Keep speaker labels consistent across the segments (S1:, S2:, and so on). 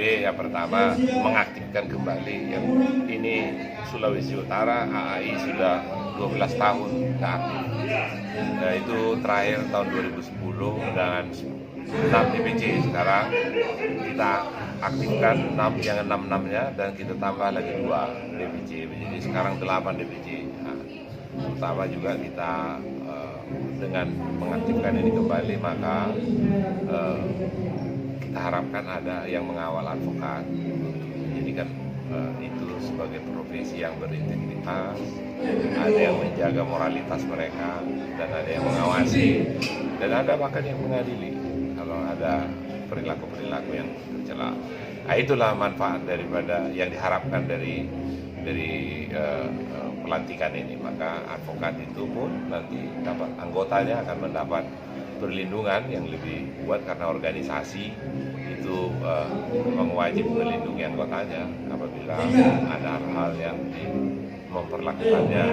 S1: DPP yang pertama mengaktifkan kembali yang ini Sulawesi Utara AAI sudah 12 tahun nggak aktif. Nah, itu terakhir tahun 2010 dan 6 DPC. Sekarang kita aktifkan 6 yang 6-6-nya dan kita tambah lagi 2 DPC. Jadi sekarang 8 DPC. Nah, terutama juga kita dengan mengaktifkan ini kembali maka kita harapkan ada yang mengawal advokat untuk menjadikan itu sebagai profesi yang berintegritas, ada yang menjaga moralitas mereka dan ada yang mengawasi dan ada bahkan yang mengadili kalau ada perilaku-perilaku yang tercela. Nah, itulah manfaat daripada yang diharapkan dari pelantikan ini. Maka advokat itu pun nanti dapat anggotanya akan mendapat perlindungan yang lebih kuat karena organisasi itu memang wajib melindungi anggotanya apabila ada hal-hal yang memperlakukannya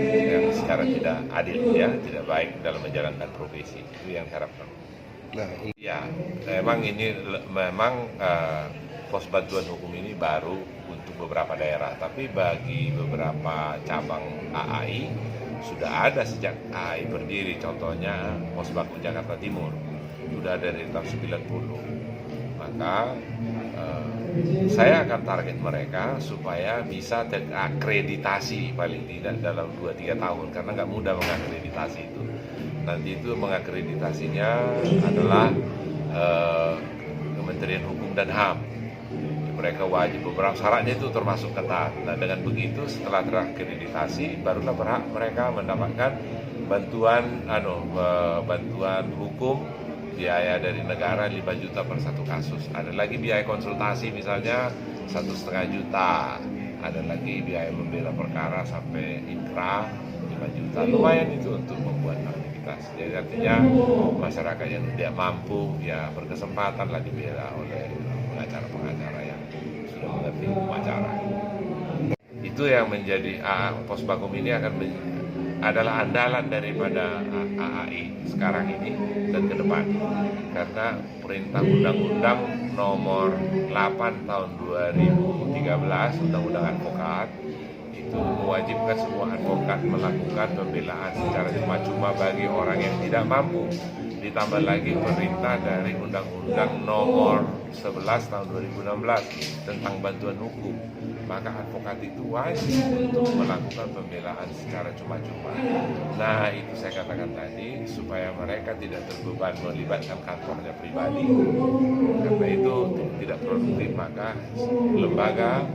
S1: yang secara tidak adil, ya, tidak baik dalam menjalankan profesi. Itu yang diharapkan. Nah, ya, memang pos bantuan hukum ini baru untuk beberapa daerah, tapi bagi beberapa cabang AAI sudah ada sejak AAI berdiri. Contohnya Pos Baku Jakarta Timur sudah ada dari tahun 90. Maka saya akan target mereka supaya bisa terakreditasi paling tidak dalam 2-3 tahun karena nggak mudah mengakreditasi itu. Nanti itu mengakreditasinya adalah Kementerian Hukum dan HAM. Mereka wajib, beberapa syaratnya itu termasuk ketat. Nah, dengan begitu setelah terakreditasi barulah berhak mereka mendapatkan bantuan hukum biaya dari negara 5 juta per satu kasus. Ada lagi biaya konsultasi misalnya 1,5 juta. Ada lagi biaya membela perkara sampai inkrah 5 juta. Lumayan itu untuk membuat aktivitas. Jadi artinya masyarakat yang tidak mampu ya berkesempatan lah dibela oleh pengacara-pengacara yang sudah mengerti hukum acara. Itu yang menjadi Pos Bakum ini adalah andalan daripada AAI sekarang ini dan ke depan. Karena perintah Undang-Undang nomor 8 tahun 2013 Undang-Undang Advokat itu mewajibkan semua advokat melakukan pembelaan secara cuma-cuma bagi orang yang tidak mampu. Ditambah lagi perintah dari Undang-Undang nomor 11 tahun 2016 tentang bantuan hukum. Maka advokat itu wajib untuk melakukan pembelaan secara cuma-cuma. Nah, itu saya katakan tadi supaya mereka tidak terbeban melibatkan kantornya pribadi. Karena itu tidak produktif, maka lembaga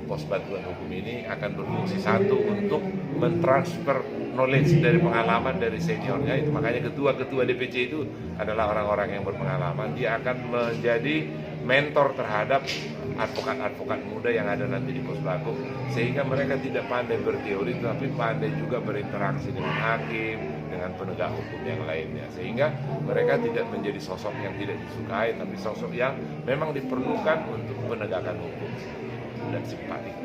S1: Pos Bantuan Hukum ini akan berfungsi satu untuk mentransfer knowledge dari pengalaman dari seniornya. Itu makanya ketua-ketua DPC itu adalah orang-orang yang berpengalaman. Dia akan menjadi mentor terhadap advokat-advokat muda yang ada nanti di Pos Bakum, sehingga mereka tidak pandai berteori tapi pandai juga berinteraksi dengan hakim, dengan penegak hukum yang lainnya, sehingga mereka tidak menjadi sosok yang tidak disukai tapi sosok yang memang diperlukan untuk penegakan hukum dan simpatik.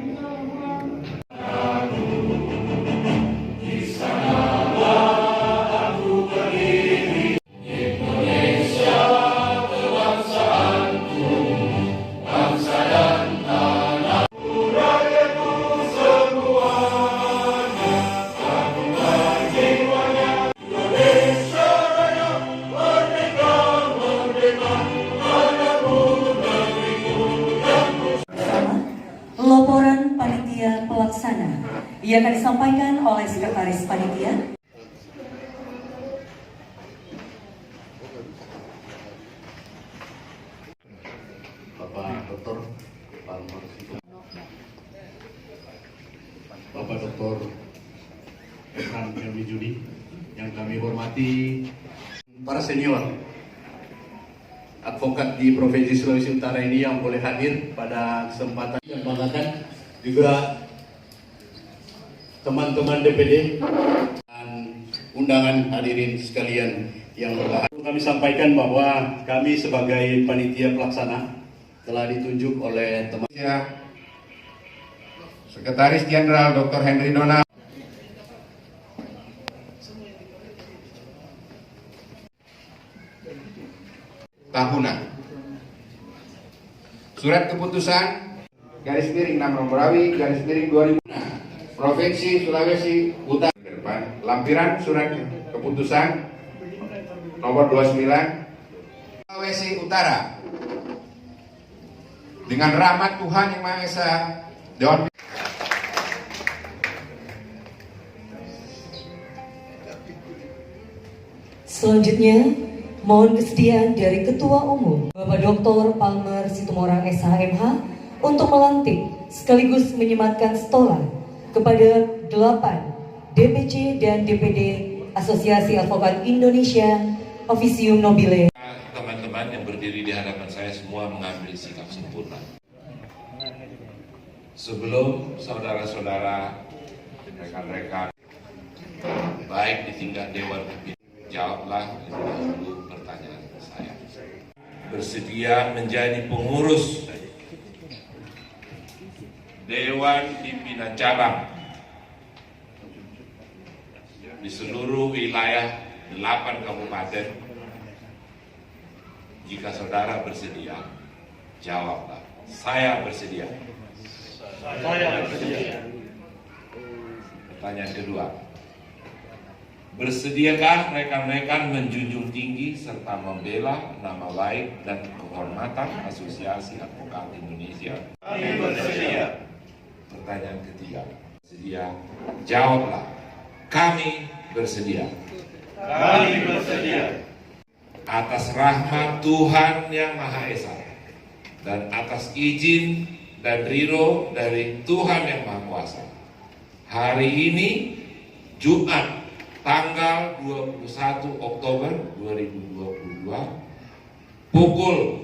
S2: Laporan panitia pelaksana yang akan disampaikan oleh Sekretaris Panitia.
S3: Bapak Dr. Irfan Helmi Judi yang kami hormati, para senior advokat di Provinsi Sulawesi Utara ini yang boleh hadir pada kesempatan yang banggakan, juga teman-teman DPD dan undangan hadirin sekalian yang berbahagia. Kami sampaikan bahwa kami sebagai panitia pelaksana telah ditunjuk oleh teman
S4: Sekretaris Jenderal Dr. Henry Donald tahunan Surat keputusan garis miring Namangorawi garis miring 2000 Provinsi Sulawesi Utara ke depan. Lampiran surat keputusan nomor 29 Sulawesi Utara. Dengan rahmat Tuhan Yang Maha Esa, Dewan
S2: Selanjutnya, mohon kesediaan dari Ketua Umum Bapak Dr. Palmer Situmorang SHMH untuk melantik sekaligus menyematkan stola kepada 8 DPC dan DPD Asosiasi Advokat Indonesia Officium Nobile.
S1: Teman-teman yang berdiri di hadapan saya semua mengambil sikap sempurna. Sebelum saudara-saudara, rekan-rekan, baik di tingkat Dewan Pimpinan, jawablah lebih dahulu pertanyaan saya. Bersedia menjadi pengurus Dewan Pimpinan Cabang di seluruh wilayah 8 kabupaten. Jika saudara bersedia, jawablah, saya bersedia. Saya bersedia. Pertanyaan kedua, bersediakah rekan-rekan menjunjung tinggi serta membela nama baik dan kehormatan Asosiasi Advokat Indonesia? Kami bersedia. Pertanyaan ketiga, bersedia? Jawablah, kami bersedia. Kami bersedia. Atas rahmat Tuhan Yang Maha Esa dan atas izin dan ridho dari Tuhan Yang Maha Kuasa, hari ini Jumat tanggal 21 Oktober 2022 pukul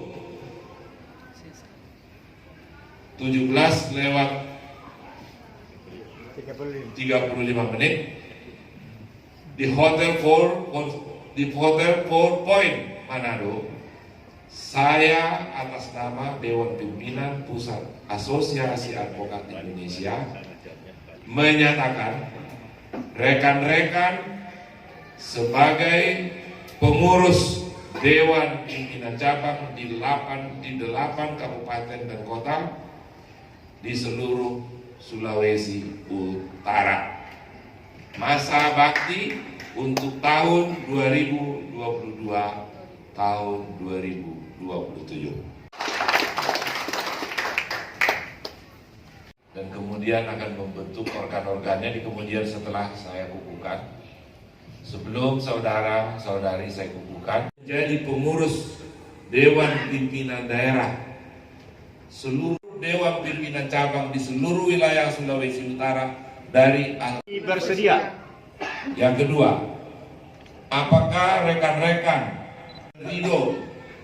S1: 17:35 di Hotel Four Point Manado, saya atas nama Dewan Pimpinan Pusat Asosiasi Advokat Indonesia menyatakan rekan-rekan sebagai pengurus Dewan Pimpinan Cabang di 8 kabupaten dan kota di seluruh Sulawesi Utara. Masa bakti untuk tahun 2022 tahun 2027. Dan kemudian akan membentuk organ-organnya di kemudian setelah saya kukuhkan. Sebelum saudara-saudari saya kukuhkan menjadi pengurus Dewan Pimpinan Daerah seluruh Dewan Pimpinan Cabang di seluruh wilayah Sulawesi Utara dari
S5: bersedia.
S1: Yang kedua, apakah rekan-rekan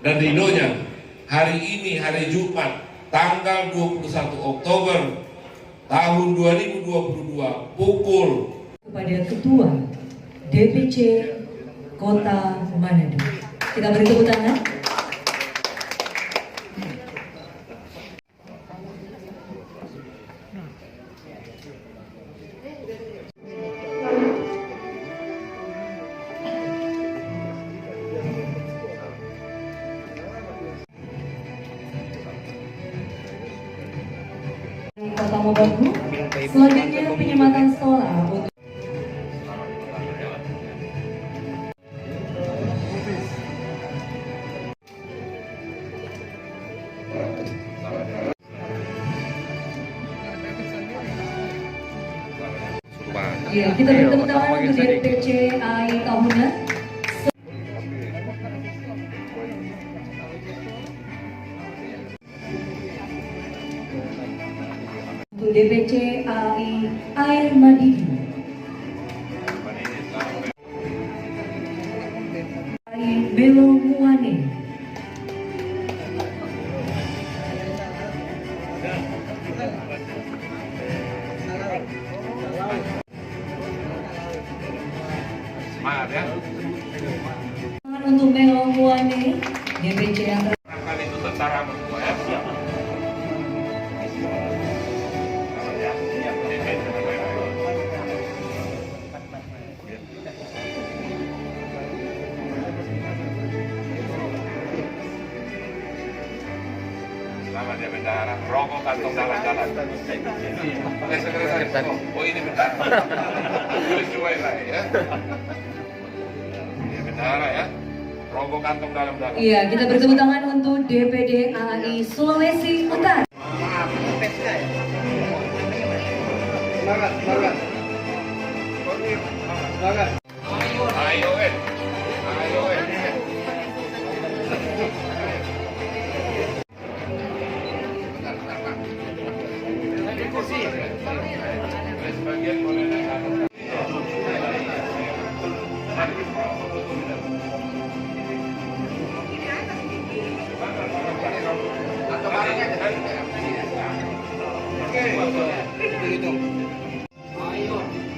S1: ridhonya hari ini, hari Jumat tanggal 21 Oktober tahun 2022 pukul
S2: Kepada Ketua DPC Kota Manado. Kita beri tepuk tangan. Kota Mobagu. Selanjutnya penyematan stola untuk ya, kita beri tepuk tangan untuk DPC AI Tahunan. Untuk DPC AI Air Madidi. AI Belo Muane.
S1: Semangat ya.
S2: Untuk Belo Muane, DPC yang
S1: Kali itu tentara semua ya. Siap. Selamat ya. bendahara, rokok kantong dalam-dalam. Sekretaris. Oh ini bendahara. Tulis juga ya. Ini bendahara ya. Rokok kantong dalam-dalam.
S2: Iya, kita bertepuk tangan untuk DPD AAI Sulawesi Utara.
S3: Semangat, semangat. Semangat.
S1: Ayo Ayo Sebagian boleh naik.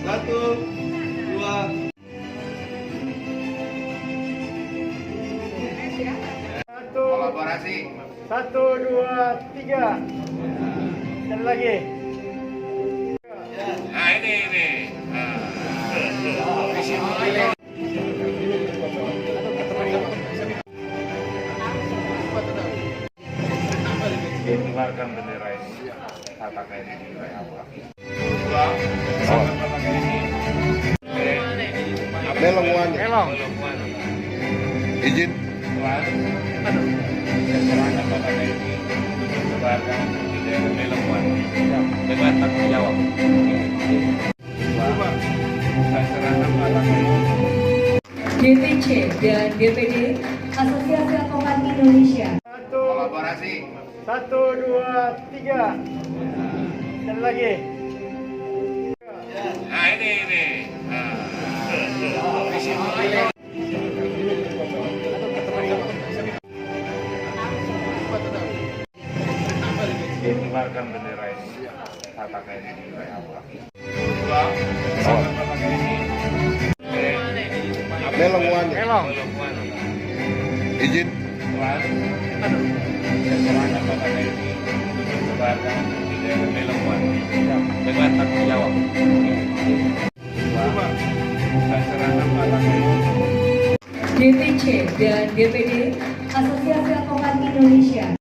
S3: Satu, dua.
S4: Kolaborasi.
S3: 1, 2, 3. Dan lagi.
S1: Nah ini. Mengibarkan bendera ini, katakan ini nilai apa? Melong.
S4: Izin.
S1: Dengan tanggung jawab.
S2: DPC dan DPD Asosiasi Advokat Indonesia.
S4: Kolaborasi.
S3: 1, 2, 3. Dan lagi.
S1: Nah ini. Mengibarkan bendera ini, katakan ini nilai apa? Melong.
S4: Izin.
S1: Dengan tanggung jawab.
S2: DPC dan DPD Asosiasi Advokat Indonesia.